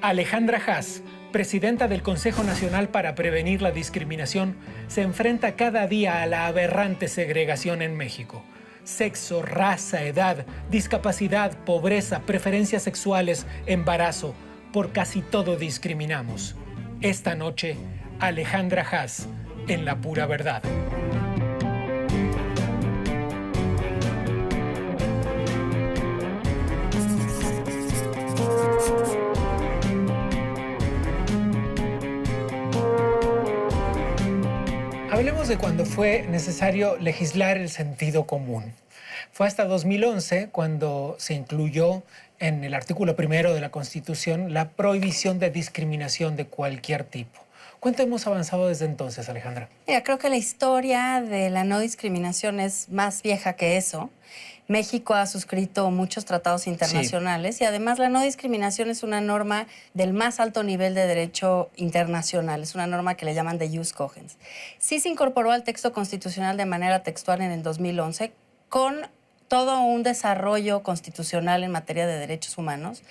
Alejandra Haas, presidenta del Consejo Nacional para Prevenir la Discriminación, se enfrenta cada día a la aberrante segregación en México. Sexo, raza, edad, discapacidad, pobreza, preferencias sexuales, embarazo, por casi todo discriminamos. Esta noche, Alejandra Haas, en La Pura Verdad. Hablemos de cuando fue necesario legislar el sentido común. Fue hasta 2011 cuando se incluyó en el artículo 1 de la Constitución la prohibición de discriminación de cualquier tipo. ¿Cuánto hemos avanzado desde entonces, Alejandra? Mira, creo que la historia de la no discriminación es más vieja que eso. México ha suscrito muchos tratados internacionales y además la no discriminación es una norma del más alto nivel de derecho internacional. Es una norma que le llaman de jus cogens. Sí se incorporó al texto constitucional de manera textual en el 2011 con todo un desarrollo constitucional en materia de derechos humanos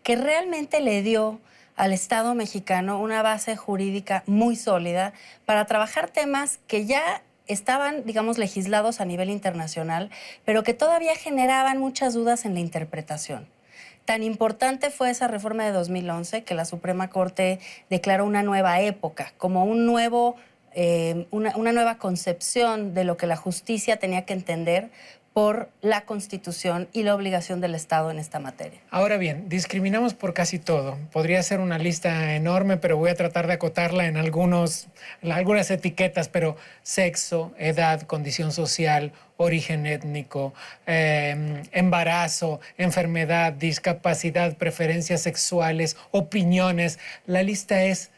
que realmente le dio al Estado mexicano una base jurídica muy sólida para trabajar temas que ya estaban, digamos, legislados a nivel internacional, pero que todavía generaban muchas dudas en la interpretación. Tan importante fue esa reforma de 2011 que la Suprema Corte declaró una nueva época, como un nuevo, una nueva concepción de lo que la justicia tenía que entender por la Constitución y la obligación del Estado en esta materia. Ahora bien, discriminamos por casi todo. Podría ser una lista enorme, pero voy a tratar de acotarla en algunas etiquetas, pero sexo, edad, condición social, origen étnico, embarazo, enfermedad, discapacidad, preferencias sexuales, opiniones. La lista es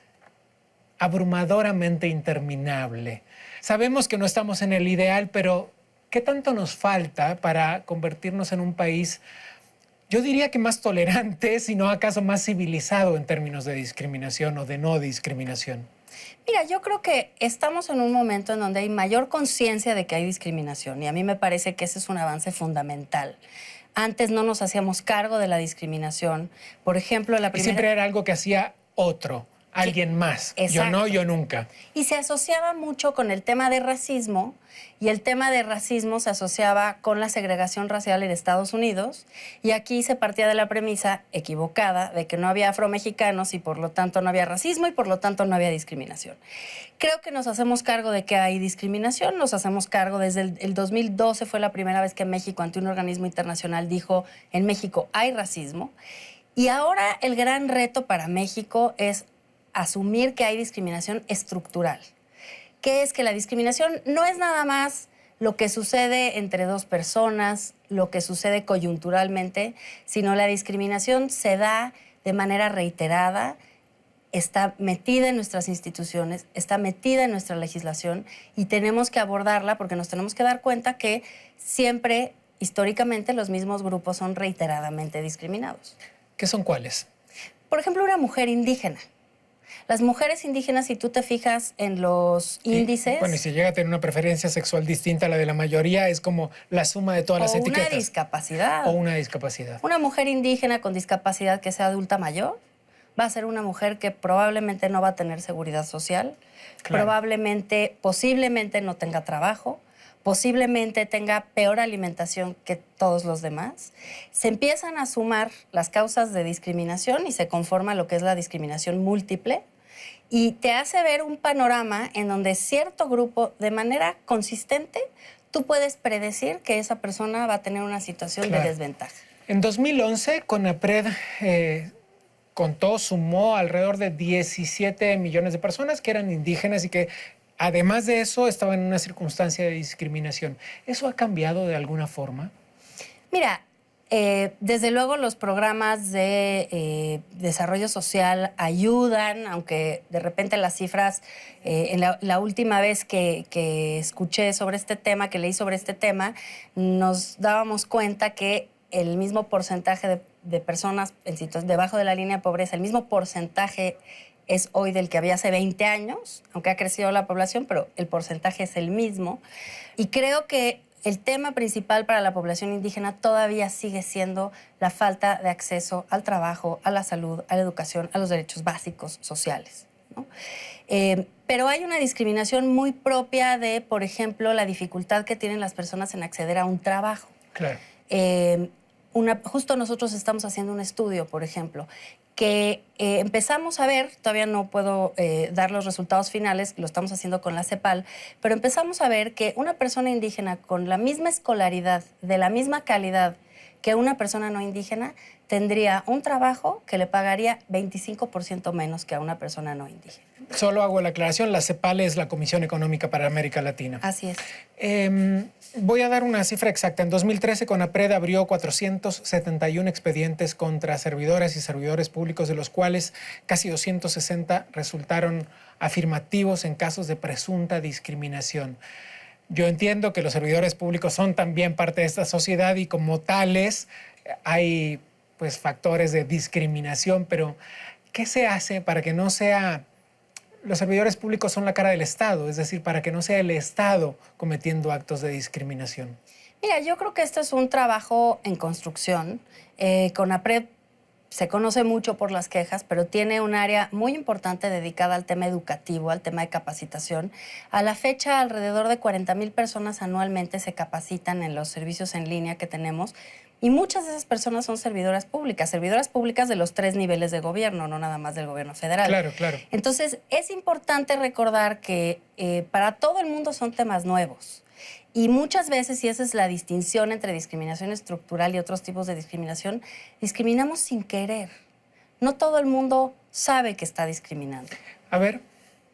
abrumadoramente interminable. Sabemos que no estamos en el ideal, pero ¿qué tanto nos falta para convertirnos en un país, yo diría que más tolerante, si no acaso más civilizado en términos de discriminación o de no discriminación? Mira, yo creo que estamos en un momento en donde hay mayor conciencia de que hay discriminación y a mí me parece que ese es un avance fundamental. Antes no nos hacíamos cargo de la discriminación. Por ejemplo, la primera... Y siempre era algo que hacía otro. Alguien más. Exacto. Yo no, yo nunca. Y se asociaba mucho con el tema de racismo, y el tema de racismo se asociaba con la segregación racial en Estados Unidos, y aquí se partía de la premisa equivocada de que no había afromexicanos y por lo tanto no había racismo y por lo tanto no había discriminación. Creo que nos hacemos cargo de que hay discriminación, nos hacemos cargo desde el 2012 fue la primera vez que México ante un organismo internacional dijo en México hay racismo, y ahora el gran reto para México es asumir que hay discriminación estructural, que es que la discriminación no es nada más lo que sucede entre dos personas, lo que sucede coyunturalmente, sino la discriminación se da de manera reiterada, está metida en nuestras instituciones, está metida en nuestra legislación y tenemos que abordarla porque nos tenemos que dar cuenta que siempre, históricamente, los mismos grupos son reiteradamente discriminados. ¿Qué son cuáles? Por ejemplo, una mujer indígena. Las mujeres indígenas, si tú te fijas en los índices... Bueno, y si llega a tener una preferencia sexual distinta a la de la mayoría, es como la suma de todas las etiquetas. O una discapacidad. O una discapacidad. Una mujer indígena con discapacidad que sea adulta mayor va a ser una mujer que probablemente no va a tener seguridad social, claro. Posiblemente no tenga trabajo, posiblemente tenga peor alimentación que todos los demás. Se empiezan a sumar las causas de discriminación y se conforma lo que es la discriminación múltiple y te hace ver un panorama en donde cierto grupo, de manera consistente, tú puedes predecir que esa persona va a tener una situación de desventaja. En 2011, CONAPRED sumó alrededor de 17 millones de personas que eran indígenas y que además de eso, estaba en una circunstancia de discriminación. ¿Eso ha cambiado de alguna forma? Mira, desde luego los programas de desarrollo social ayudan, aunque de repente las cifras, en la última vez que escuché sobre este tema, que leí sobre este tema, nos dábamos cuenta que el mismo porcentaje de personas en situación debajo de la línea de pobreza, el mismo porcentaje es hoy del que había hace 20 años, aunque ha crecido la población, pero el porcentaje es el mismo. Y creo que el tema principal para la población indígena todavía sigue siendo la falta de acceso al trabajo, a la salud, a la educación, a los derechos básicos sociales, ¿no? Pero hay una discriminación muy propia de, por ejemplo, la dificultad que tienen las personas en acceder a un trabajo. Claro. Justo nosotros estamos haciendo un estudio, por ejemplo, que empezamos a ver, todavía no puedo dar los resultados finales, lo estamos haciendo con la CEPAL, pero empezamos a ver que una persona indígena con la misma escolaridad, de la misma calidad que una persona no indígena, tendría un trabajo que le pagaría 25% menos que a una persona no indígena. Solo hago la aclaración, la CEPAL es la Comisión Económica para América Latina. Así es. Voy a dar una cifra exacta. En 2013, CONAPRED abrió 471 expedientes contra servidoras y servidores públicos, de los cuales casi 260 resultaron afirmativos en casos de presunta discriminación. Yo entiendo que los servidores públicos son también parte de esta sociedad y como tales hay pues factores de discriminación, pero ¿qué se hace para que no sea... Los servidores públicos son la cara del Estado, es decir, para que no sea el Estado cometiendo actos de discriminación? Mira, yo creo que esto es un trabajo en construcción. CONAPRED se conoce mucho por las quejas, pero tiene un área muy importante dedicada al tema educativo, al tema de capacitación. A la fecha, alrededor de 40,000 personas anualmente se capacitan en los servicios en línea que tenemos. Y muchas de esas personas son servidoras públicas de los 3 niveles de gobierno, no nada más del gobierno federal. Claro, claro. Entonces, es importante recordar que para todo el mundo son temas nuevos. Y muchas veces, y esa es la distinción entre discriminación estructural y otros tipos de discriminación, discriminamos sin querer. No todo el mundo sabe que está discriminando. A ver.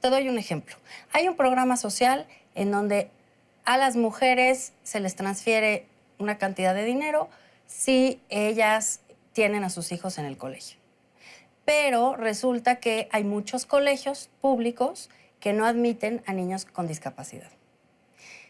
Te doy un ejemplo. Hay un programa social en donde a las mujeres se les transfiere una cantidad de dinero si ellas tienen a sus hijos en el colegio. Pero resulta que hay muchos colegios públicos que no admiten a niños con discapacidad.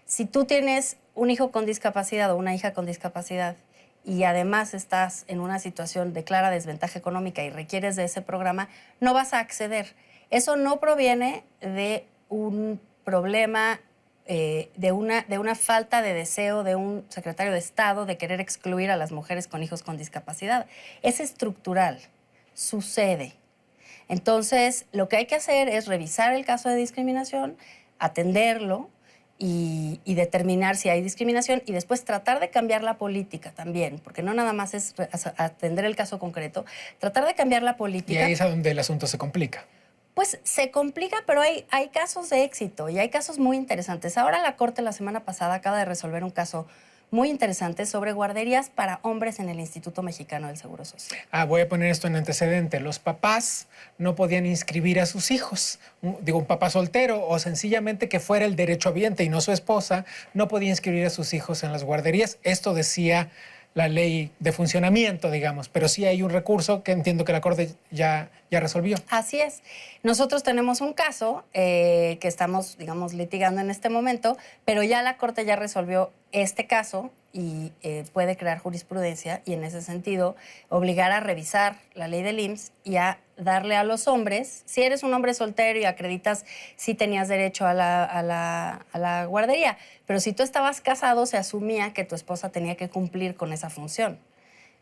Si tú tienes un hijo con discapacidad o una hija con discapacidad y además estás en una situación de clara desventaja económica y requieres de ese programa, no vas a acceder. Eso no proviene de un problema, de una falta de deseo de un secretario de Estado de querer excluir a las mujeres con hijos con discapacidad. Es estructural, sucede. Entonces, lo que hay que hacer es revisar el caso de discriminación, atenderlo y determinar si hay discriminación y después tratar de cambiar la política también, porque no nada más es atender el caso concreto, tratar de cambiar la política. Y ahí es a donde el asunto se complica. Pues se complica, pero hay casos de éxito y hay casos muy interesantes. Ahora la Corte la semana pasada acaba de resolver un caso muy interesante sobre guarderías para hombres en el Instituto Mexicano del Seguro Social. Voy a poner esto en antecedente. Los papás no podían inscribir a sus hijos. Digo, un papá soltero o sencillamente que fuera el derechohabiente y no su esposa, no podía inscribir a sus hijos en las guarderías. Esto decía la ley de funcionamiento, digamos, pero sí hay un recurso que entiendo que la Corte ya resolvió. Así es. Nosotros tenemos un caso que estamos, digamos, litigando en este momento, pero ya la Corte ya resolvió este caso y puede crear jurisprudencia y en ese sentido obligar a revisar la ley del IMSS y a darle a los hombres, si eres un hombre soltero y acreditas si tenías derecho a la guardería, pero si tú estabas casado se asumía que tu esposa tenía que cumplir con esa función.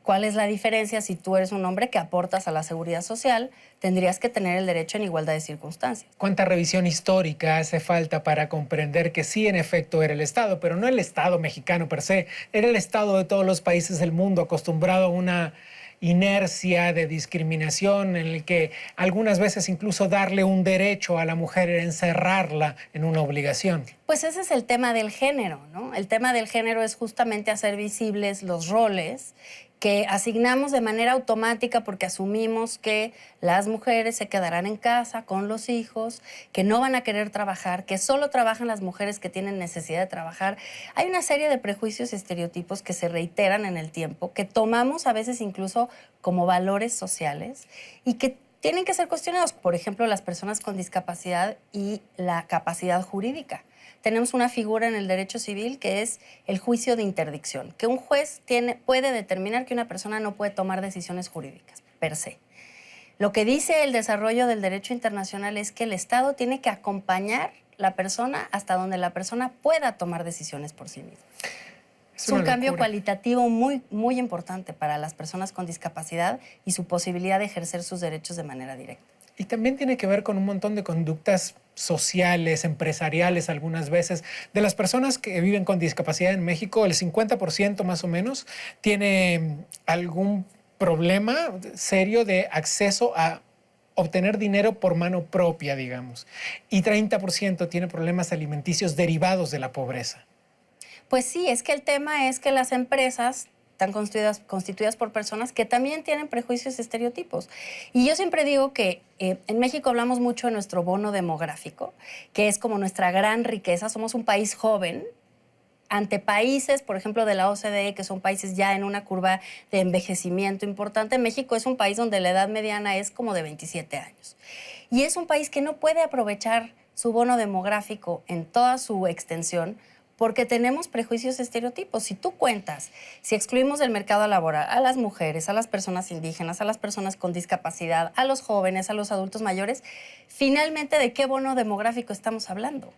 ¿Cuál es la diferencia? Si tú eres un hombre que aportas a la seguridad social, tendrías que tener el derecho en igualdad de circunstancias. ¿Cuánta revisión histórica hace falta para comprender que sí, en efecto, era el Estado, pero no el Estado mexicano per se, era el Estado de todos los países del mundo acostumbrado a una inercia de discriminación en el que algunas veces incluso darle un derecho a la mujer era encerrarla en una obligación? Pues ese es el tema del género, ¿no? El tema del género es justamente hacer visibles los roles que asignamos de manera automática porque asumimos que las mujeres se quedarán en casa con los hijos, que no van a querer trabajar, que solo trabajan las mujeres que tienen necesidad de trabajar. Hay una serie de prejuicios y estereotipos que se reiteran en el tiempo, que tomamos a veces incluso como valores sociales y que tienen que ser cuestionados. Por ejemplo, las personas con discapacidad y la capacidad jurídica. Tenemos una figura en el derecho civil que es el juicio de interdicción, que un juez puede determinar que una persona no puede tomar decisiones jurídicas, per se. Lo que dice el desarrollo del derecho internacional es que el Estado tiene que acompañar la persona hasta donde la persona pueda tomar decisiones por sí misma. Es un cambio cualitativo muy, muy importante para las personas con discapacidad y su posibilidad de ejercer sus derechos de manera directa. Y también tiene que ver con un montón de conductas sociales, empresariales algunas veces. De las personas que viven con discapacidad en México, el 50% más o menos tiene algún problema serio de acceso a obtener dinero por mano propia, digamos. Y 30% tiene problemas alimenticios derivados de la pobreza. Pues sí, es que el tema es que las empresas están constituidas por personas que también tienen prejuicios y estereotipos. Y yo siempre digo que en México hablamos mucho de nuestro bono demográfico, que es como nuestra gran riqueza. Somos un país joven ante países, por ejemplo, de la OCDE, que son países ya en una curva de envejecimiento importante. México es un país donde la edad mediana es como de 27 años. Y es un país que no puede aprovechar su bono demográfico en toda su extensión porque tenemos prejuicios y estereotipos. Si tú cuentas, si excluimos del mercado laboral a las mujeres, a las personas indígenas, a las personas con discapacidad, a los jóvenes, a los adultos mayores, finalmente, ¿de qué bono demográfico estamos hablando?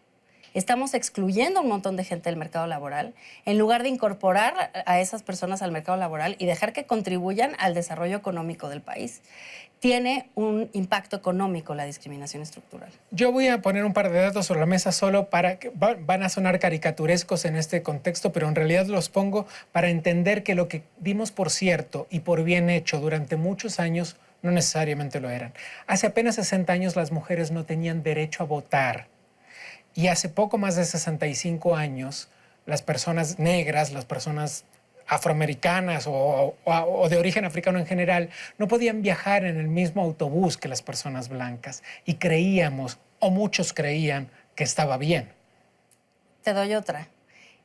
Estamos excluyendo a un montón de gente del mercado laboral en lugar de incorporar a esas personas al mercado laboral y dejar que contribuyan al desarrollo económico del país. Tiene un impacto económico la discriminación estructural. Yo voy a poner un par de datos sobre la mesa solo para que van a sonar caricaturescos en este contexto, pero en realidad los pongo para entender que lo que dimos por cierto y por bien hecho durante muchos años no necesariamente lo eran. Hace apenas 60 años las mujeres no tenían derecho a votar. Y hace poco más de 65 años, las personas negras, las personas afroamericanas o de origen africano en general, no podían viajar en el mismo autobús que las personas blancas. Y creíamos, o muchos creían, que estaba bien. Te doy otra.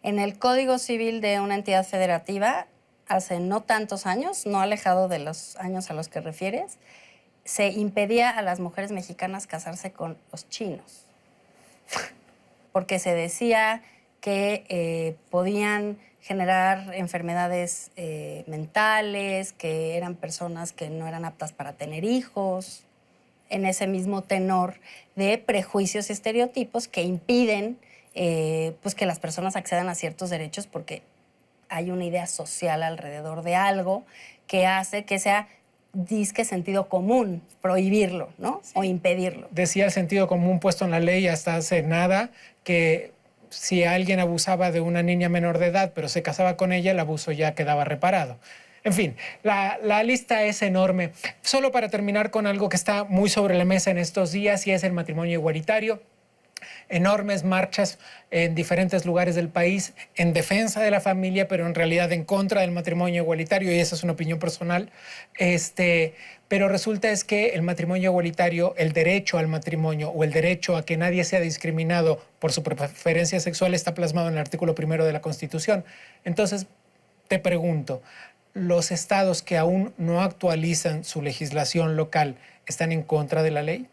En el Código Civil de una entidad federativa, hace no tantos años, no alejado de los años a los que refieres, se impedía a las mujeres mexicanas casarse con los chinos. Porque se decía que podían generar enfermedades mentales, que eran personas que no eran aptas para tener hijos, en ese mismo tenor de prejuicios y estereotipos que impiden pues que las personas accedan a ciertos derechos porque hay una idea social alrededor de algo que hace que sea disque sentido común prohibirlo, ¿no? Sí. O impedirlo. Decía el sentido común puesto en la ley hasta hace nada que si alguien abusaba de una niña menor de edad pero se casaba con ella, el abuso ya quedaba reparado. En fin, la lista es enorme. Solo para terminar con algo que está muy sobre la mesa en estos días y es el matrimonio igualitario. Enormes marchas en diferentes lugares del país en defensa de la familia, pero en realidad en contra del matrimonio igualitario, y esa es una opinión personal. Pero resulta es que el matrimonio igualitario, el derecho al matrimonio o el derecho a que nadie sea discriminado por su preferencia sexual está plasmado en el artículo 1 de la Constitución. Entonces, te pregunto, ¿los estados que aún no actualizan su legislación local están en contra de la ley?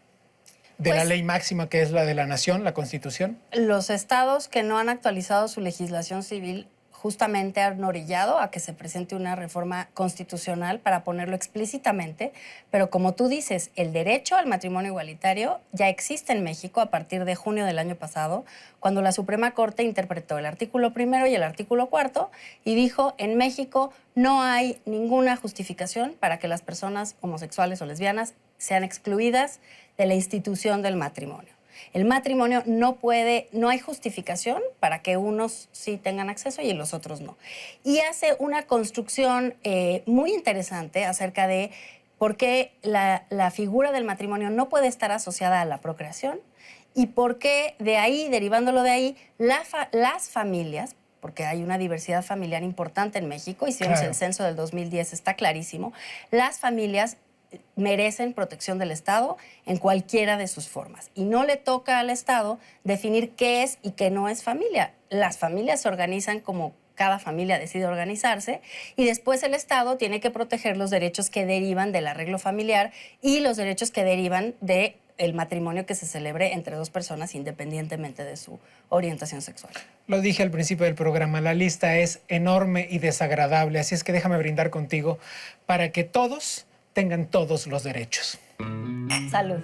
¿De la ley máxima que es la de la nación, la Constitución? Los estados que no han actualizado su legislación civil justamente han orillado a que se presente una reforma constitucional para ponerlo explícitamente, pero como tú dices, el derecho al matrimonio igualitario ya existe en México a partir de junio del año pasado, cuando la Suprema Corte interpretó el artículo 1 y el artículo 4 y dijo, en México no hay ninguna justificación para que las personas homosexuales o lesbianas sean excluidas de la institución del matrimonio. El matrimonio no hay justificación para que unos sí tengan acceso y los otros no. Y hace una construcción muy interesante acerca de por qué la figura del matrimonio no puede estar asociada a la procreación y por qué de ahí, derivándolo de ahí, las familias, porque hay una diversidad familiar importante en México, hicimos el censo del 2010, está clarísimo, las familias merecen protección del Estado en cualquiera de sus formas. Y no le toca al Estado definir qué es y qué no es familia. Las familias se organizan como cada familia decide organizarse y después el Estado tiene que proteger los derechos que derivan del arreglo familiar y los derechos que derivan del matrimonio que se celebre entre dos personas independientemente de su orientación sexual. Lo dije al principio del programa, la lista es enorme y desagradable, así es que déjame brindar contigo para que todos tengan todos los derechos. Salud.